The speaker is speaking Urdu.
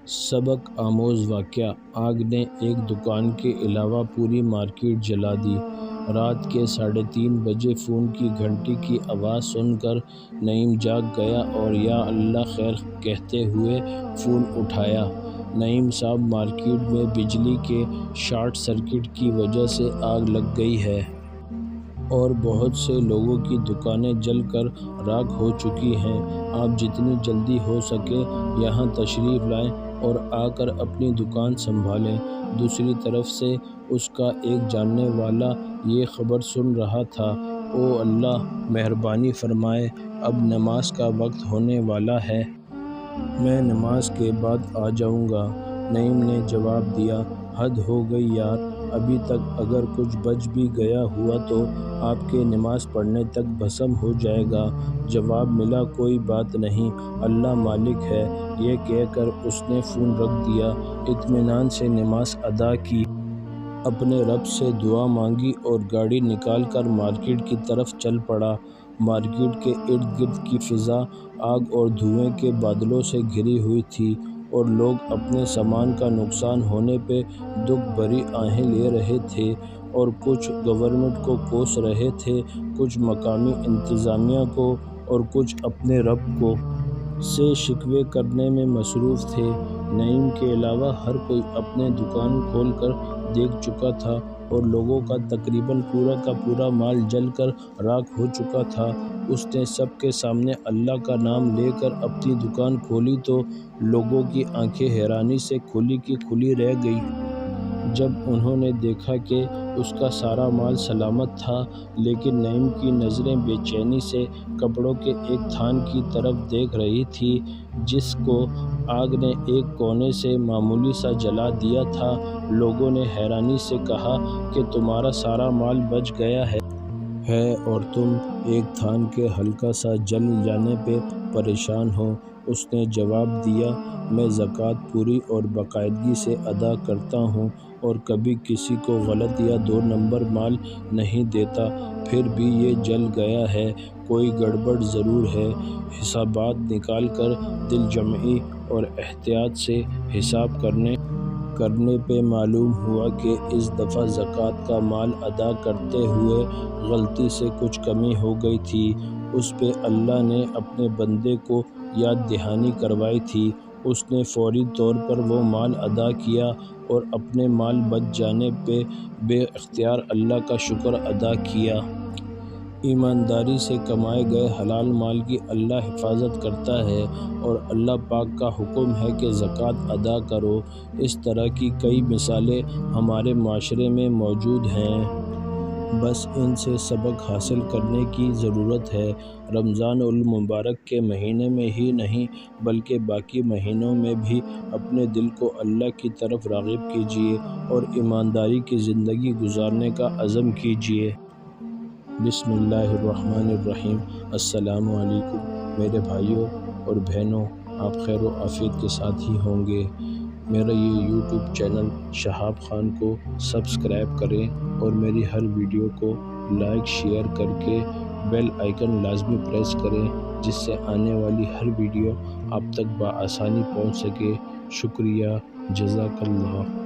سبق آموز واقعہ: آگ نے ایک دکان کے علاوہ پوری مارکیٹ جلا دی۔ رات کے 3:30 بجے فون کی گھنٹی کی آواز سن کر نعیم جاگ گیا اور یا اللہ خیر کہتے ہوئے فون اٹھایا۔ نعیم صاحب، مارکیٹ میں بجلی کے شارٹ سرکٹ کی وجہ سے آگ لگ گئی ہے اور بہت سے لوگوں کی دکانیں جل کر راکھ ہو چکی ہیں۔ آپ جتنی جلدی ہو سکے یہاں تشریف لائیں اور آ کر اپنی دکان سنبھالیں۔ دوسری طرف سے اس کا ایک جاننے والا یہ خبر سن رہا تھا۔ او اللہ، مہربانی فرمائے، اب نماز کا وقت ہونے والا ہے۔ میں نماز کے بعد آ جاؤں گا۔ نعیم نے جواب دیا، حد ہو گئی یار، ابھی تک اگر کچھ بچ بھی گیا ہوا تو آپ کے نماز پڑھنے تک بھسم ہو جائے گا۔ جواب ملا، کوئی بات نہیں، اللہ مالک ہے۔ یہ کہہ کر اس نے فون رکھ دیا۔ اطمینان سے نماز ادا کی، اپنے رب سے دعا مانگی اور گاڑی نکال کر مارکیٹ کی طرف چل پڑا۔ مارکیٹ کے ارد گرد کی فضا آگ اور دھوئیں کے بادلوں سے گھری ہوئی تھی اور لوگ اپنے سامان کا نقصان ہونے پہ دکھ بھری آہیں لے رہے تھے، اور کچھ گورنمنٹ کو کوس رہے تھے، کچھ مقامی انتظامیہ کو اور کچھ اپنے رب کو سے شکوے کرنے میں مصروف تھے۔ نعیم کے علاوہ ہر کوئی اپنے دکان کھول کر دیکھ چکا تھا اور لوگوں کا تقریباً پورا کا پورا مال جل کر راکھ ہو چکا تھا۔ اس نے سب کے سامنے اللہ کا نام لے کر اپنی دکان کھولی تو لوگوں کی آنکھیں حیرانی سے کھلی کی کھلی رہ گئیں جب انہوں نے دیکھا کہ اس کا سارا مال سلامت تھا، لیکن نعیم کی نظریں بے چینی سے کپڑوں کے ایک تھان کی طرف دیکھ رہی تھیں جس کو آگ نے ایک کونے سے معمولی سا جلا دیا تھا۔ لوگوں نے حیرانی سے کہا کہ تمہارا سارا مال بچ گیا ہے اور تم ایک تھان کے ہلکا سا جل جانے پہ پریشان ہو۔ اس نے جواب دیا، میں زکوٰۃ پوری اور باقاعدگی سے ادا کرتا ہوں اور کبھی کسی کو غلط یا 2 نمبر مال نہیں دیتا، پھر بھی یہ جل گیا ہے، کوئی گڑبڑ ضرور ہے۔ حسابات نکال کر دل جمعی اور احتیاط سے حساب کرنے پہ معلوم ہوا کہ اس دفعہ زکوٰۃ کا مال ادا کرتے ہوئے غلطی سے کچھ کمی ہو گئی تھی۔ اس پہ اللہ نے اپنے بندے کو یاد دہانی کروائی تھی۔ اس نے فوری طور پر وہ مال ادا کیا اور اپنے مال بچ جانے پہ بے اختیار اللہ کا شکر ادا کیا۔ ایمانداری سے کمائے گئے حلال مال کی اللہ حفاظت کرتا ہے اور اللہ پاک کا حکم ہے کہ زکوٰۃ ادا کرو۔ اس طرح کی کئی مثالیں ہمارے معاشرے میں موجود ہیں، بس ان سے سبق حاصل کرنے کی ضرورت ہے۔ رمضان المبارک کے مہینے میں ہی نہیں بلکہ باقی مہینوں میں بھی اپنے دل کو اللہ کی طرف راغب کیجیے اور ایمانداری کی زندگی گزارنے کا عزم کیجیے۔ بسم اللہ الرحمن الرحیم۔ السلام علیکم میرے بھائیوں اور بہنوں، آپ خیر و عافیت کے ساتھ ہی ہوں گے۔ میرا یہ یوٹیوب چینل شہاب خان کو سبسکرائب کریں اور میری ہر ویڈیو کو لائک شیئر کر کے بیل آئیکن لازمی پریس کریں جس سے آنے والی ہر ویڈیو آپ تک بآسانی پہنچ سکے۔ شکریہ، جزاک اللہ۔